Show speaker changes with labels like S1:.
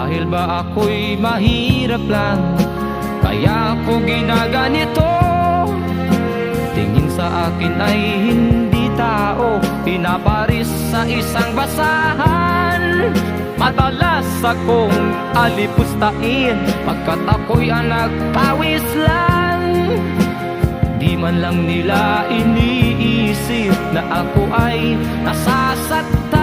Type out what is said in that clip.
S1: Dahil ba ako'y mahirap lang, kaya ako ginaganito. Tingin sa akin ay hindi tao, pinaparis sa isang basahan. Madalas akong alipustain, pagkat ako'y nagpawis lang. Di man lang nila iniisip na ako ay nasasaktan.